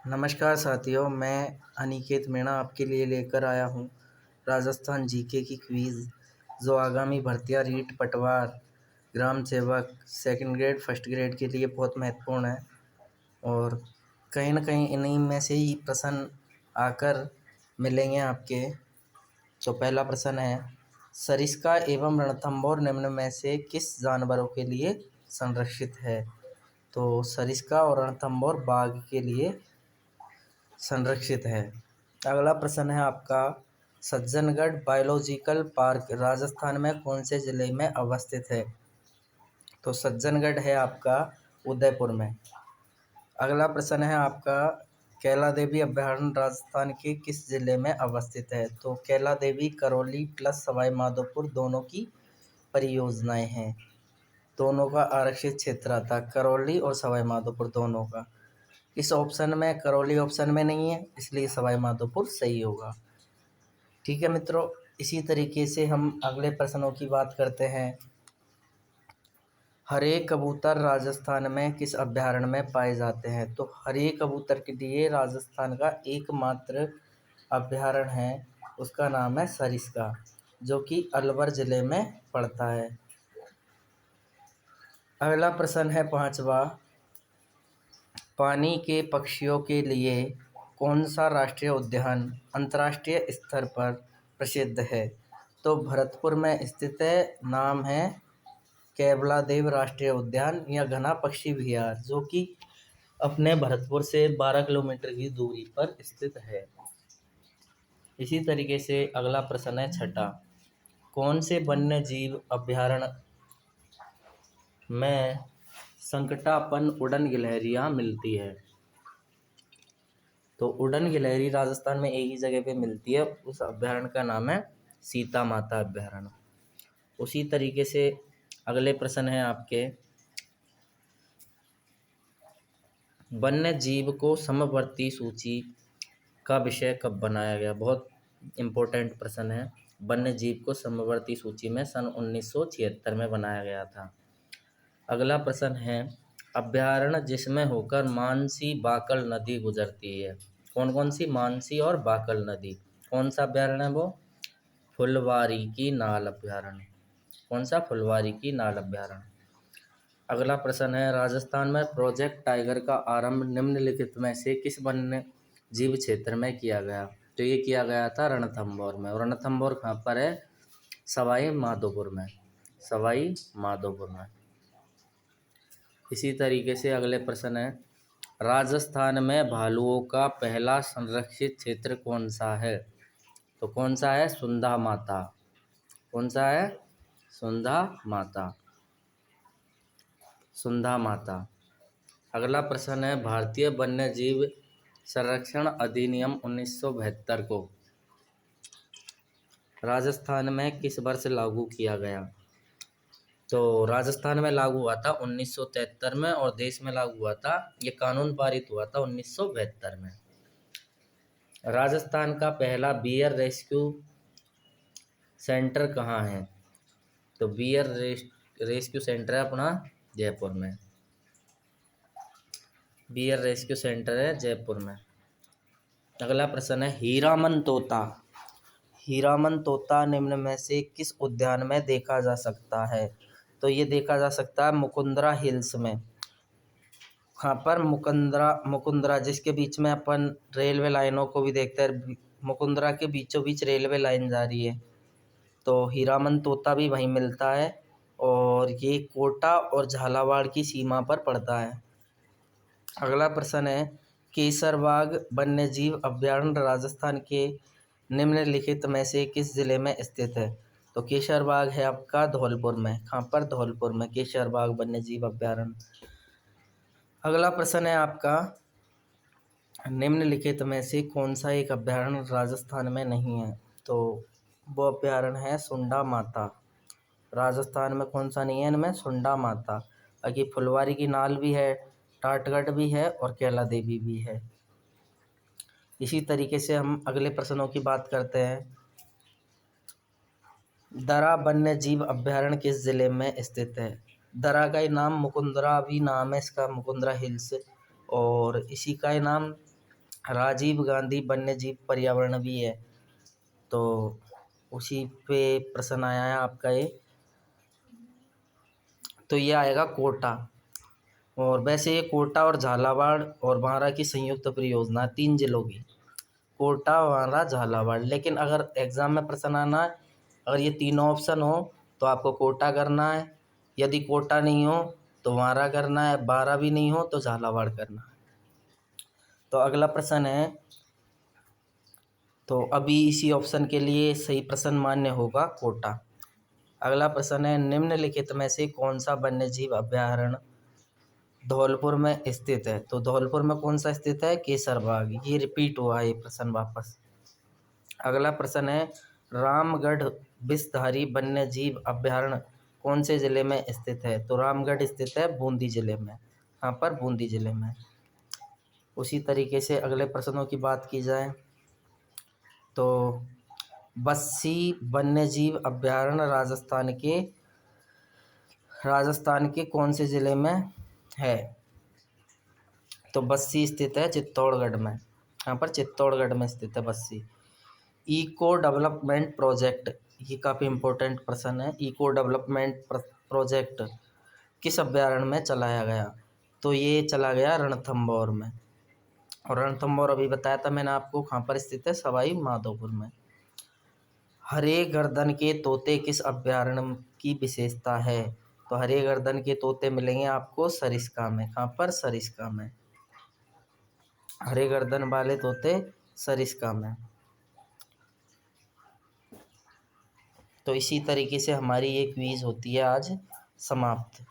नमस्कार साथियों, मैं अनिकेत मीणा आपके लिए लेकर आया हूँ राजस्थान जीके की क्विज़ जो आगामी भर्तियां रीट पटवार ग्राम सेवक सेकंड ग्रेड फर्स्ट ग्रेड के लिए बहुत महत्वपूर्ण है। और कहीं ना कहीं इन्हीं में से ही प्रश्न आकर मिलेंगे आपके। तो पहला प्रश्न है, सरिस्का एवं रणथंभौर निम्न में से किस जानवरों के लिए संरक्षित है? तो सरिस्का और रणथंभौर बाघ के लिए संरक्षित है। अगला प्रश्न है आपका, सज्जनगढ़ बायोलॉजिकल पार्क राजस्थान में कौन से ज़िले में अवस्थित है? तो सज्जनगढ़ है आपका उदयपुर में। अगला प्रश्न है आपका, कैला देवी अभयारण्य राजस्थान के किस ज़िले में अवस्थित है? तो कैला देवी करौली प्लस सवाई माधोपुर दोनों की परियोजनाएं हैं। दोनों का आरक्षित क्षेत्र आता, करौली और सवाई माधोपुर दोनों का। इस ऑप्शन में करौली ऑप्शन में नहीं है, इसलिए सवाई माधोपुर सही होगा। ठीक है मित्रों, इसी तरीके से हम अगले प्रश्नों की बात करते हैं। हरे कबूतर राजस्थान में किस अभयारण्य में पाए जाते हैं? तो हरे कबूतर के लिए राजस्थान का एकमात्र अभयारण्य है, उसका नाम है सरिस्का, जो कि अलवर ज़िले में पड़ता है। अगला प्रश्न है पांचवा, पानी के पक्षियों के लिए कौन सा राष्ट्रीय उद्यान अंतर्राष्ट्रीय स्तर पर प्रसिद्ध है? तो भरतपुर में स्थित है, नाम है केवलादेव राष्ट्रीय उद्यान या घना पक्षी विहार, जो कि अपने भरतपुर से 12 किलोमीटर की दूरी पर स्थित है। इसी तरीके से अगला प्रश्न है छठा, कौन से वन्य जीव अभयारण्य में संकटापन उड़न गिलहरियाँ मिलती है? तो उड़न गिलहरी राजस्थान में एक ही जगह पे मिलती है, उस अभयारण्य का नाम है सीता माता अभयारण्य। उसी तरीके से अगले प्रश्न है आपके, वन्य जीव को समवर्ती सूची का विषय कब बनाया गया? बहुत इम्पोर्टेंट प्रश्न है। वन्य जीव को समवर्ती सूची में सन 1976 में बनाया गया था। अगला प्रश्न है, अभयारण्य जिसमें होकर मानसी बाकल नदी गुजरती है, कौन कौन सी मानसी और बाकल नदी, कौन सा अभयारण्य है वो? फुलवारी की नाल अभयारण्य। कौन सा? फुलवारी की नाल अभयारण्य। अगला प्रश्न है, राजस्थान में प्रोजेक्ट टाइगर का आरंभ निम्नलिखित में से किस वन्य जीव क्षेत्र में किया गया? तो ये किया गया था रणथंभौर में। और रणथंभौर कहाँ पर है? सवाई माधोपुर में। सवाई माधोपुर में। इसी तरीके से अगले प्रश्न है, राजस्थान में भालुओं का पहला संरक्षित क्षेत्र कौन सा है? तो कौन सा है? सुंधा माता। कौन सा है? सुंधा माता। सुंधा माता। अगला प्रश्न है, भारतीय वन्य जीव संरक्षण अधिनियम 1972 को राजस्थान में किस वर्ष लागू किया गया? तो राजस्थान में लागू हुआ था 1973 में और देश में लागू हुआ था, ये कानून पारित हुआ था 1972 में। राजस्थान का पहला बियर रेस्क्यू सेंटर कहाँ है? तो बियर रेस्क्यू सेंटर है अपना जयपुर में। बियर रेस्क्यू सेंटर है जयपुर में। अगला प्रश्न है, हीरामन तोता। हीरामन तोता निम्न में से किस उद्यान में देखा जा सकता है? तो ये देखा जा सकता है मुकुंदरा हिल्स में। यहाँ पर मुकुंदरा जिसके बीच में अपन रेलवे लाइनों को भी देखते हैं, मुकुंदरा के बीचों बीच रेलवे लाइन जा रही है, तो हीरामन तोता भी वहीं मिलता है। और ये कोटा और झालावाड़ की सीमा पर पड़ता है। अगला प्रश्न है, केसरबाग वन्यजीव अभयारण्य राजस्थान के निम्नलिखित में से किस जिले में स्थित है? तो केसरबाग है आपका धौलपुर में। कहाँ पर? धौलपुर में केसरबाग वन्यजीव अभयारण्य। अगला प्रश्न है आपका, निम्नलिखित में से कौन सा एक अभयारण्य राजस्थान में नहीं है? तो वो अभयारण्य है सुंडा माता। राजस्थान में कौन सा नहीं है इनमें? सुंडा माता। बाकी फुलवारी की नाल भी है, टाटगढ़ भी है और कैला देवी भी है। इसी तरीके से हम अगले प्रश्नों की बात करते हैं। दरा वन्य जीव अभयारण्य किस जिले में स्थित है? दरा का ही नाम मुकुंदरा भी नाम है इसका, मुकुंदरा हिल्स। और इसी का ही नाम राजीव गांधी वन्य जीव पर्यावरण भी है, तो उसी पे प्रश्न आया है आपका ये। तो ये आएगा कोटा। और वैसे ये कोटा और झालावाड़ और बांरा की संयुक्त परियोजना, 3 जिलों की, कोटा, बांरा, झालावाड़। लेकिन अगर एग्ज़ाम में प्रश्न आना है, अगर ये तीनों ऑप्शन हो तो आपको कोटा करना है, यदि कोटा नहीं हो तो बांरा करना है, बांरा भी नहीं हो तो झालावाड़ करना है। तो अगला प्रश्न है, तो अभी इसी ऑप्शन के लिए सही प्रश्न मान्य होगा कोटा। अगला प्रश्न है, निम्नलिखित में से कौन सा वन्यजीव अभयारण्य धौलपुर में स्थित है? तो धौलपुर में कौन सा स्थित है? केसरबाग। ये रिपीट हुआ है ये प्रश्न वापस। अगला प्रश्न है, रामगढ़ विषधारी वन्यजीव अभयारण्य कौन से जिले में स्थित है? तो रामगढ़ स्थित है बूंदी जिले में, यहाँ पर बूंदी जिले में। उसी तरीके से अगले प्रश्नों की बात की जाए तो बस्सी वन्यजीव अभयारण्य राजस्थान के कौन से ज़िले में है? तो बस्सी स्थित है चित्तौड़गढ़ में, यहाँ पर चित्तौड़गढ़ में स्थित है बस्सी। इको डेवलपमेंट प्रोजेक्ट, ये काफ़ी इम्पोर्टेंट प्रश्न है। इको डेवलपमेंट प्रोजेक्ट किस अभयारण्य में चलाया गया? तो ये चला गया रणथंभौर में। और रणथंभौर अभी बताया था मैंने आपको, कहाँ पर स्थित है? सवाई माधोपुर में। हरे गर्दन के तोते किस अभयारण्य की विशेषता है? तो हरे गर्दन के तोते मिलेंगे आपको सरिस्का में, कहाँ पर? सरिस्का में। हरे गर्दन वाले तोते सरिस्का में। तो इसी तरीके से हमारी ये क्विज़ होती है आज समाप्त।